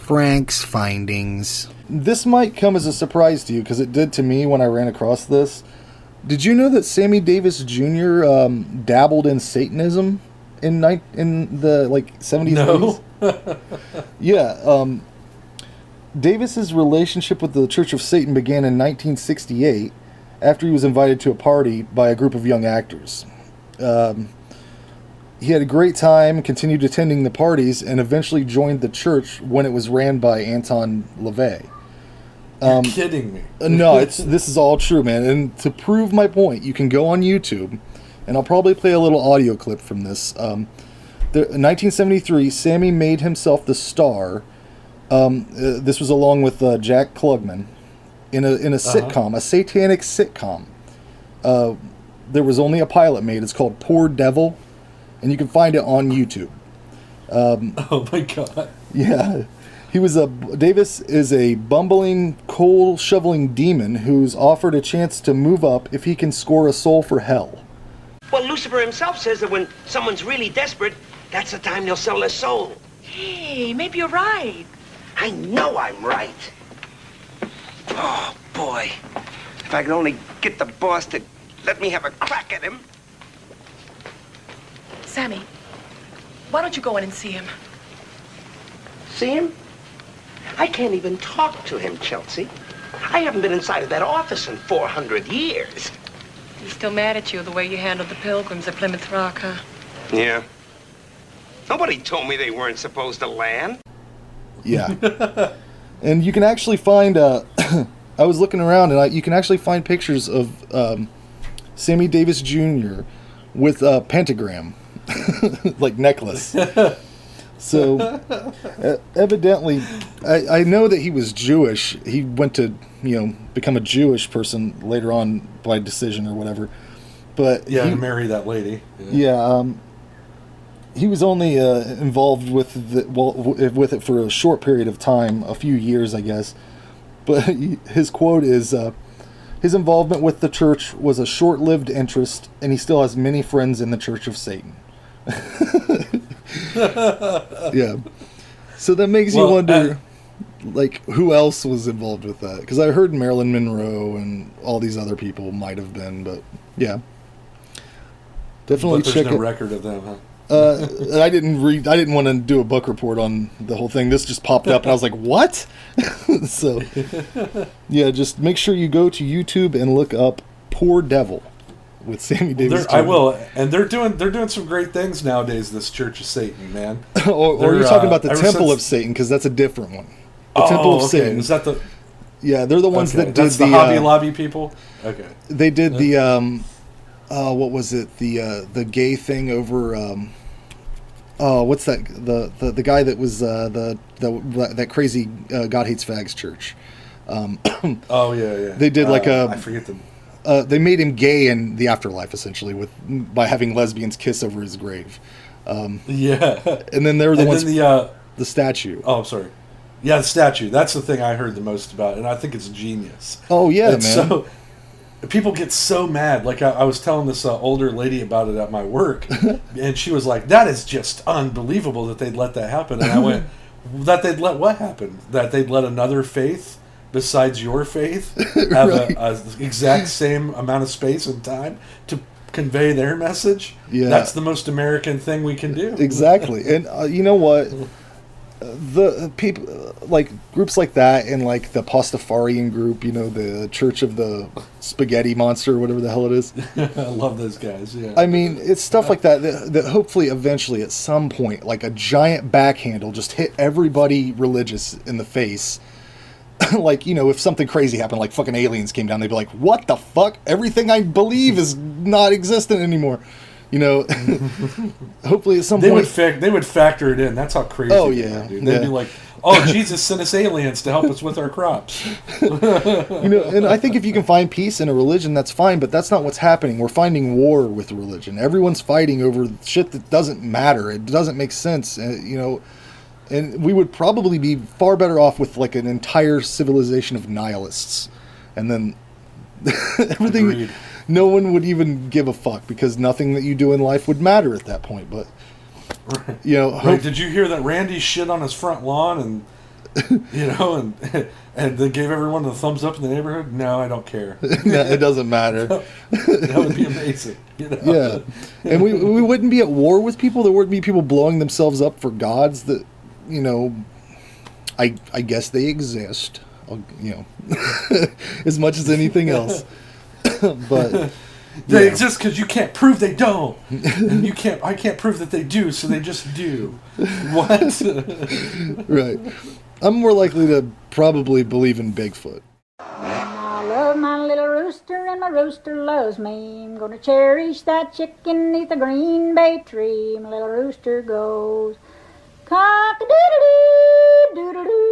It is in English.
Frank's findings. This might come as a surprise to you, because it did to me when I ran across this. Did you know that Sammy Davis Jr. Dabbled in Satanism in the 70s? No. Yeah. Davis's relationship with the Church of Satan began in 1968 after he was invited to a party by a group of young actors. He had a great time, continued attending the parties, and eventually joined the church when it was ran by Anton LaVey. You're kidding me. No, this is all true, man. And to prove my point, you can go on YouTube, and I'll probably play a little audio clip from this. In 1973, Sammy made himself the star. This was along with Jack Klugman in a sitcom, a satanic sitcom. There was only a pilot made. It's called Poor Devil, and you can find it on YouTube. Oh my God! Yeah. Davis is a bumbling, coal-shoveling demon who's offered a chance to move up if he can score a soul for hell. Well, Lucifer himself says that when someone's really desperate, that's the time they'll sell their soul. Hey, maybe you're right. I know I'm right. Oh, boy. If I could only get the boss to let me have a crack at him. Sammy, why don't you go in and see him? See him? I can't even talk to him, Chelsea. I haven't been inside of that office in 400 years. He's still mad at you the way you handled the Pilgrims at Plymouth Rock, huh? Yeah. Nobody told me they weren't supposed to land. Yeah. And you can actually find, I was looking around, and you can actually find pictures of Sammy Davis Jr. with a pentagram, like necklace. So, evidently, I know that he was Jewish. He went to, become a Jewish person later on by decision or whatever. But yeah, to marry that lady. Yeah. He was only involved with it for a short period of time, a few years, I guess. But his quote is, his involvement with the church was a short-lived interest, and he still has many friends in the Church of Satan. Yeah. So that makes you wonder, who else was involved with that? Because I heard Marilyn Monroe and all these other people might have been, but yeah. Definitely but there's no record of them, huh? I didn't want to do a book report on the whole thing. This just popped up, and I was like, "What?" So, yeah, just make sure you go to YouTube and look up "Poor Devil" with Sammy Davis Jr. I will, and they're doing some great things nowadays. This Church of Satan, man. or you're talking about the Temple of Satan, because that's a different one. The Temple of Satan. Is that the? Yeah, they're the ones that did that's the Hobby Lobby people. Okay. They did the what was it? The gay thing over. What's that? The guy that was that crazy God Hates Fags church. Oh yeah. They did I forget them. They made him gay in the afterlife, essentially, by having lesbians kiss over his grave. Yeah. And then they were the ones. Then the statue. Oh, sorry. Yeah, the statue. That's the thing I heard the most about, and I think it's genius. Oh yeah, man. So people get so mad. Like I was telling this older lady about it at my work, and she was like, "That is just unbelievable that they'd let that happen." And I went, "That they'd let what happen? That they'd let another faith besides your faith have Right. a exact same amount of space and time to convey their message?" Yeah, that's the most American thing we can do. Exactly. And you know what? The people, groups like that, and the Pastafarian group, the Church of the Spaghetti Monster, whatever the hell it is. I love those guys. Yeah. I mean, it's stuff like that hopefully eventually at some point, like a giant backhandle, just hit everybody religious in the face. If something crazy happened, like fucking aliens came down, they'd be like, "What the fuck? Everything I believe is not existent anymore." Hopefully at some point they would factor it in. That's how crazy. Oh they yeah, are, dude. They'd be like, "Oh, Jesus sent us aliens to help us with our crops." And I think if you can find peace in a religion, that's fine. But that's not what's happening. We're finding war with religion. Everyone's fighting over shit that doesn't matter. It doesn't make sense. And we would probably be far better off with an entire civilization of nihilists, and then everything. Agreed. No one would even give a fuck, because nothing that you do in life would matter at that point. But Right. Did you hear that Randy shit on his front lawn and You know, and they gave everyone the thumbs up in the neighborhood. No, I don't care. No, it doesn't matter. That would be amazing. You know? Yeah, and we wouldn't be at war with people. There wouldn't be people blowing themselves up for gods that, you know, I guess they exist. You know, as much as anything else. But they exist because you can't prove they don't, and I can't prove that they do, so they just do. What? Right. I'm more likely to probably believe in Bigfoot. I love my little rooster and my rooster loves me. I'm gonna cherish that chicken neath the green bay tree. My little rooster goes cock-a-doodle-doo, doodle-doo.